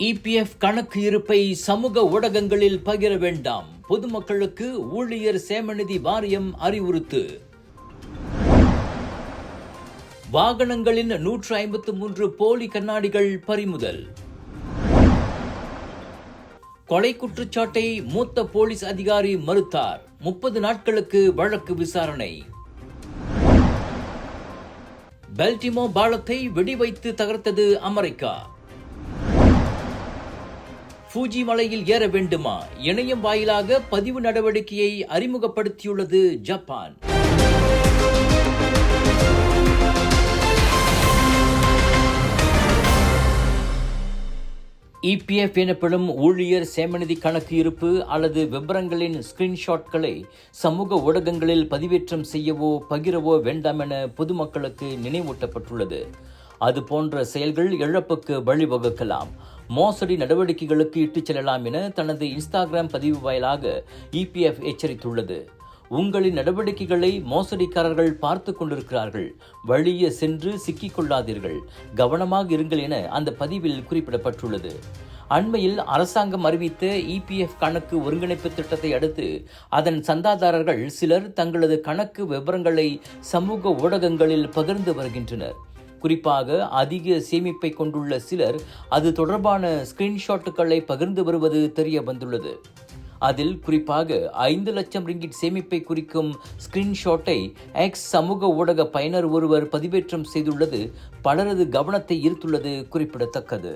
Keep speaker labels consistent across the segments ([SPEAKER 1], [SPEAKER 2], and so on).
[SPEAKER 1] EPF கணக்கு இருப்பை சமூக ஊடகங்களில் பகிர வேண்டாம். பொதுமக்களுக்கு ஊழியர் சேமநிதி வாரியம் அறிவுறுத்து. வாகனங்களின் 153 போலி கண்ணாடிகள் பறிமுதல். கொலை குற்றச்சாட்டை மூத்த போலீஸ் அதிகாரி மறுத்தார். 30 நாட்களுக்கு வழக்கு விசாரணை. பெல்டிமோ பாலத்தை வெடிவைத்து தகர்த்தது அமெரிக்கா. ஃபூஜி மலையில் ஏற வேண்டுமா? இணையம் வாயிலாக பதிவு நடவடிக்கையை அறிமுகப்படுத்தியுள்ளது ஜப்பான். இபிஎஃப் எனப்படும் ஊழியர் சேமநிதி கணக்கு இருப்பு அல்லது விபரங்களின் ஸ்கிரீன்ஷாட்களை சமூக ஊடகங்களில் பதிவேற்றம் செய்யவோ பகிரவோ வேண்டாம் என பொதுமக்களுக்கு நினைவூட்டப்பட்டுள்ளது. அதுபோன்ற செயல்கள் இழப்புக்கு வழிவகுக்கலாம், மோசடி நடவடிக்கைகளுக்கு இட்டுச் செல்லலாம் என தனது இன்ஸ்டாகிராம் பதிவு வாயிலாக இபிஎஃப் எச்சரித்துள்ளது. உங்களின் நடவடிக்கைகளை மோசடிக்காரர்கள் பார்த்து கொண்டிருக்கிறார்கள், வழியே சென்று சிக்கிக் கொள்ளாதீர்கள், கவனமாக இருங்கள் என அந்த பதிவில் குறிப்பிடப்பட்டுள்ளது. அண்மையில் அரசாங்கம் அறிவித்த இபிஎஃப் கணக்கு ஒருங்கிணைப்பு திட்டத்தை அடுத்து அதன் சந்தாதாரர்கள் சிலர் தங்களது கணக்கு விவரங்களை சமூக ஊடகங்களில் பகிர்ந்து வருகின்றனர். குறிப்பாக அதிக சேமிப்பை கொண்டுள்ள சிலர் அது தொடர்பான ஸ்கிரீன்ஷாட்டுகளை பகிர்ந்து வருவது தெரிய வந்துள்ளது. அதில் குறிப்பாக 5 லட்சம் ரிங்கிட் சேமிப்பை குறிக்கும் ஸ்கிரீன்ஷாட்டை எக்ஸ் சமூக ஊடக பயனர் ஒருவர் பதிவேற்றம் செய்துள்ளது பலரது கவனத்தை ஈர்த்துள்ளது குறிப்பிடத்தக்கது.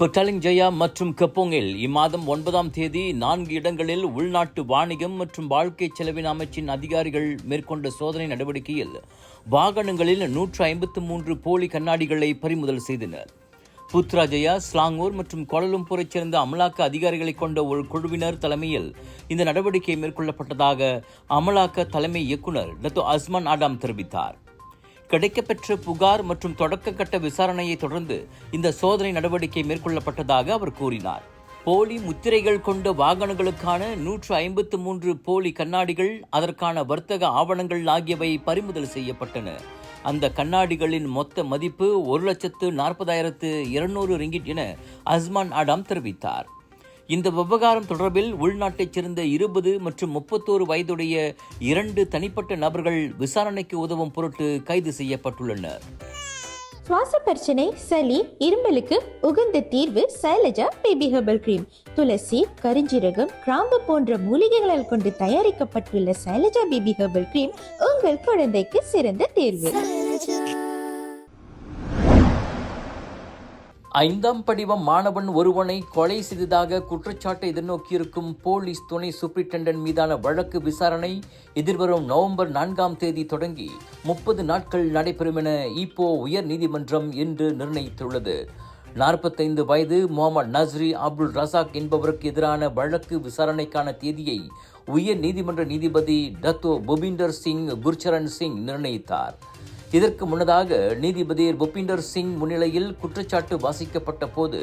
[SPEAKER 1] பட்டாலிங் ஜயா மற்றும் கப்போங்கில் இம்மாதம் 9ஆம் தேதி 4 இடங்களில் உள்நாட்டு வாணிகம் மற்றும் வாழ்க்கை செலவின அமைச்சின் அதிகாரிகள் மேற்கொண்ட சோதனை நடவடிக்கையில் வாகனங்களில் 153 போலி கண்ணாடிகளை பறிமுதல் செய்தனர். புத்ராஜயா, ஸ்லாங்கூர் மற்றும் கோலாலம்பூரைச் சேர்ந்த அமலாக்க அதிகாரிகளை கொண்ட ஒரு குழுவினர் தலைமையில் இந்த நடவடிக்கை மேற்கொள்ளப்பட்டதாக அமலாக்க தலைமை இயக்குநர் டத்தோ அஸ்மான் ஆடாம் தெரிவித்தார். கிடைக்கப்பெற்ற புகார் மற்றும் தொடக்க கட்ட விசாரணையை தொடர்ந்து இந்த சோதனை நடவடிக்கை மேற்கொள்ளப்பட்டதாக அவர் கூறினார். போலி முத்திரைகள் கொண்ட வாகனங்களுக்கான 153 போலி கண்ணாடிகள், அதற்கான வர்த்தக ஆவணங்கள் ஆகியவை பறிமுதல் செய்யப்பட்டன. அந்த கண்ணாடிகளின் மொத்த மதிப்பு 1,40,200 ரிங்கிட் என அஸ்மான் ஆடாம் தெரிவித்தார். இந்த விவகாரம் தொடர்பில் உள்நாட்டைச் சேர்ந்த 20 மற்றும் 31 வயதுடைய 2 தனிப்பட்ட நபர்கள் விசாரணைக்கு உதவும் பொருட்டு கைது செய்யப்பட்டுள்ளனர்.
[SPEAKER 2] சுவாச பிரச்சனை, சளி, இருமலுக்கு உகந்த தீர்வு சைலஜா பேபி ஹெர்பல் கிரீம். துளசி, கரிஞ்சீரகம், கிராம்பு போன்ற மூலிகைகளால் கொண்டு தயாரிக்கப்பட்டுள்ள சைலஜா பேபி ஹெர்பல் கிரீம் உங்கள் குழந்தைக்கு சிறந்த தேர்வு.
[SPEAKER 1] 5ஆம் படிவம் மாணவன் ஒருவனை கொலை செய்ததாக குற்றச்சாட்டை எதிர்நோக்கியிருக்கும் போலீஸ் துணை சூப்பரிண்டென்டென்ட் மீதான வழக்கு விசாரணை எதிர்வரும் நவம்பர் 4ஆம் தேதி தொடங்கி 30 நாட்கள் நடைபெறும் என ஈப்போ உயர் நீதிமன்றம் இன்று நிர்ணயித்துள்ளது. 45 வயது முகமது நஸ்ரி அப்துல் ரசாக் என்பவருக்கு எதிரான வழக்கு விசாரணைக்கான தேதியை உயர் நீதிமன்ற நீதிபதி டத்தோ புபிந்தர் சிங் குர்சரன் சிங் நிர்ணயித்தார். இதற்கு முன்னதாக நீதிபதி புபிந்தர் சிங் முன்னிலையில் குற்றச்சாட்டு வாசிக்கப்பட்ட போது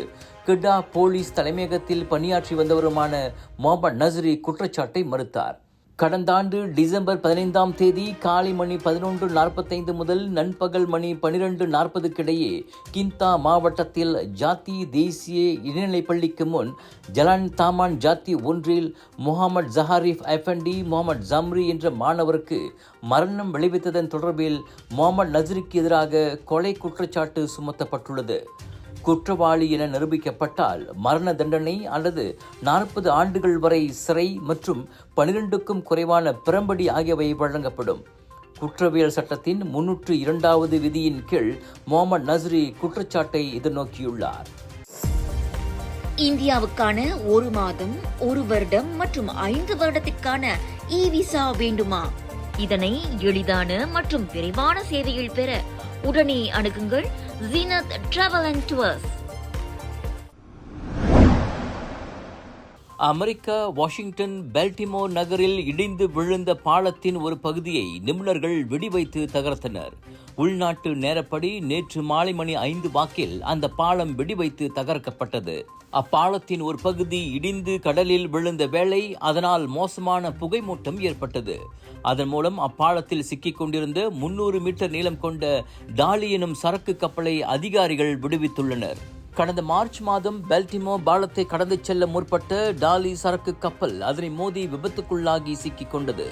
[SPEAKER 1] கிட்டா போலீஸ் தலைமையகத்தில் பணியாற்றி வந்தவருமான முகமது நஸ்ரி குற்றச்சாட்டை மறுத்தார். கடந்த ஆண்டு டிசம்பர் 15ஆம் தேதி காலை மணி 11:45 முதல் நண்பகல் மணி 12:40 இடையே கிந்தா மாவட்டத்தில் ஜாத்தி தேசிய இடைநிலைப் பள்ளிக்கு முன் ஜலான் தாமான் ஜாத்தி ஒன்றில் முகமது ஜஹாரிஃப் எஃபண்டி முகமது ஜம்ரி என்ற மாணவருக்கு மரணம் விளைவித்ததன் தொடர்பில் முகமது நஸ்ரிக்கு எதிராக கொலை குற்றச்சாட்டு சுமத்தப்பட்டுள்ளது. குற்றவாளி என நிரூபிக்கப்பட்டால் மரண தண்டனை அல்லது 40 ஆண்டுகள் வரை சிறை மற்றும் 12க்கும் குறைவான பிரம்படி ஆகியவை வழங்கப்படும். குற்றவியல் சட்டத்தின் 302வது விதியின் கீழ் முகமது நஸ்ரி குற்றச்சாட்டை எதிர்நோக்கியுள்ளார்.
[SPEAKER 3] இந்தியாவுக்கான 1 மாதம், 1 வருடம் மற்றும் 5 வருடத்திற்கான இ-விசா வேண்டுமா? இதனை எளிதான மற்றும் விரைவான சேவையில் பெற உடனே அணுகுங்கள். 'Zenith Travel and Tours'.
[SPEAKER 2] 2023 ஆம் ஆண்டின் 1 மாதம் 1 வருடம் மற்றும் 5 வருடத்திற்கான இ-விசா வேண்டுமா? இதனை எளிதான மற்றும் விரைவான சேவையில் பெற உடனே அணுகுங்கள். 'Zenith Travel and Tours'.
[SPEAKER 1] America Washington Baltimore நகரில் இடிந்து விழுந்த பாலத்தின் ஒரு பகுதியை நிபுணர்கள் வெடிவைத்து தகர்த்தனர். உள்நாட்டு நேரப்படி நேற்று மாலை மணி 5 வாக்கில் அந்த பாலம் வெடிவைத்து தகர்க்கப்பட்டது. அப்பாலத்தின் ஒரு பகுதி இடிந்து கடலில் விழுந்த வேளை அதனால் மோசமான புகைமூட்டம் ஏற்பட்டது. அதன் மூலம் அப்பாலத்தில் சிக்கிக் கொண்டிருந்த 300 மீட்டர் நீளம் கொண்ட டாலி எனும் சரக்கு கப்பலை அதிகாரிகள் விடுவித்துள்ளனர். கடந்த மார்ச் மாதம் பெல்டிமோ பாலத்தை கடந்து செல்ல முற்பட்ட டாலி சரக்கு கப்பல் அதனை மோதி விபத்துக்குள்ளாகி சிக்கிக் கொண்டது.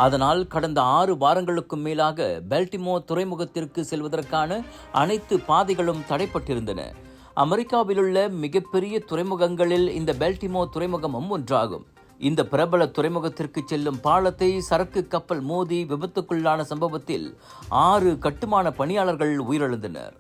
[SPEAKER 1] அதனால் கடந்த 6 வாரங்களுக்கும் மேலாக பெல்டிமோ துறைமுகத்திற்கு செல்வதற்கான அனைத்து பாதைகளும் தடைப்பட்டிருந்தன. அமெரிக்காவிலுள்ள மிகப்பெரிய துறைமுகங்களில் இந்த பெல்டிமோ துறைமுகமும் ஒன்றாகும். இந்த பிரபல துறைமுகத்திற்கு செல்லும் பாலத்தை சரக்கு கப்பல் மோதி விபத்துக்குள்ளான சம்பவத்தில் 6 கட்டுமான பணியாளர்கள் உயிரிழந்தனர்.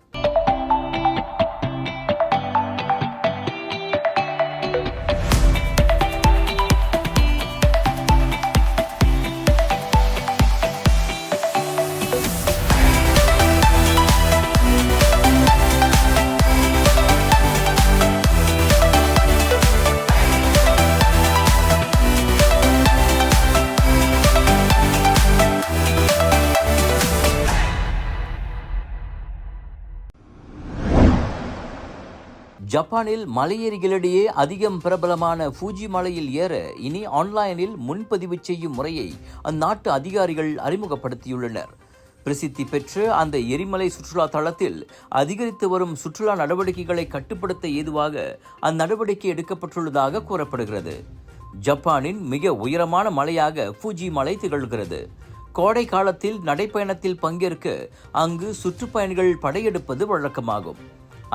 [SPEAKER 1] ஜப்பானில் மலையேறிகளிடையே அதிகம் பிரபலமான ஃபூஜி மலையில் ஏற இனி ஆன்லைனில் முன்பதிவு செய்யும் முறையை அந்நாட்டு அதிகாரிகள் அறிமுகப்படுத்தியுள்ளனர். பிரசித்தி பெற்ற அந்த எரிமலை சுற்றுலா தளத்தில் அதிகரித்து வரும் சுற்றுலா நடவடிக்கைகளை கட்டுப்படுத்த ஏதுவாக அந்நடவடிக்கை எடுக்கப்பட்டுள்ளதாக கூறப்படுகிறது. ஜப்பானின் மிக உயரமான மலையாக ஃபூஜி மலை திகழ்கிறது. கோடை காலத்தில் நடைப்பயணத்தில் பங்கேற்க அங்கு சுற்றுப்பயணிகள் படையெடுப்பது வழக்கமாகும்.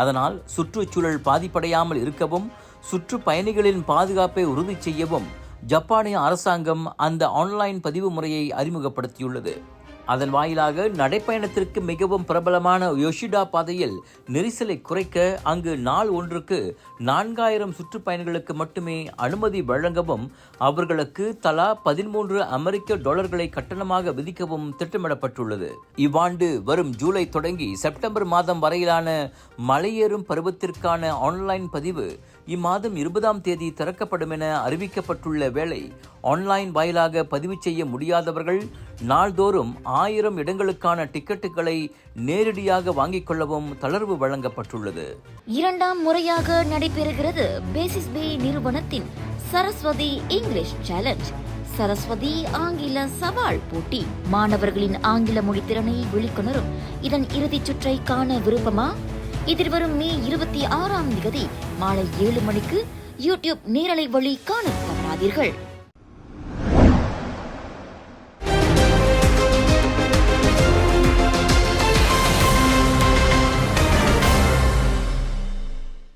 [SPEAKER 1] அதனால் சுற்றுச்சூழல் பாதிப்படையாமல் இருக்கவும் சுற்றுப்பயணிகளின் பாதுகாப்பை உறுதி செய்யவும் ஜப்பானிய அரசாங்கம் அந்த ஆன்லைன் பதிவு முறையை அறிமுகப்படுத்தியுள்ளது. அதன் வாயிலாக நடைப்பயணத்திற்கு மிகவும் பிரபலமான யோஷிடா பாதையில் நெரிசலை குறைக்க அங்கு நாள் ஒன்றுக்கு 4000 சுற்றுப்பயணிகளுக்கு மட்டுமே அனுமதி வழங்கவும் அவர்களுக்கு தலா $13 கட்டணமாக விதிக்கவும் திட்டமிடப்பட்டுள்ளது. இவ்வாண்டு வரும் ஜூலை தொடங்கி செப்டம்பர் மாதம் வரையிலான மலையேறும் பருவத்திற்கான ஆன்லைன் பதிவு இம்மாதம் 20ஆம் தேதி திறக்கப்படும் என அறிவிக்கப்பட்டுள்ள வேளை ஆன்லைன் வாயிலாக பதிவு செய்ய முடியாதவர்கள் நாள்தோறும் 1000 இடங்களுக்கான டிக்கெட்டுகளை நேரடியாக வாங்கிக் கொள்ளவும் தளர்வு வழங்கப்பட்டுள்ளது.
[SPEAKER 3] 2ஆம் முறையாக நடைபெறுகிறது பேசிஸ் பே நிறுவனத்தின் சரஸ்வதி இங்கிலீஷ் சேலஞ்ச். சரஸ்வதி ஆங்கில சவால் போட்டி மாணவர்களின் ஆங்கில மொழி திறனை வெளிக்கொணரும் இதன் இறுதிச் சுற்றை காண விருப்பமா? எதிர்வரும் மே 26ஆம் தேதி மாலை 7 மணிக்கு யூடியூப் நேரலை வழி காண தவறாதீர்கள்.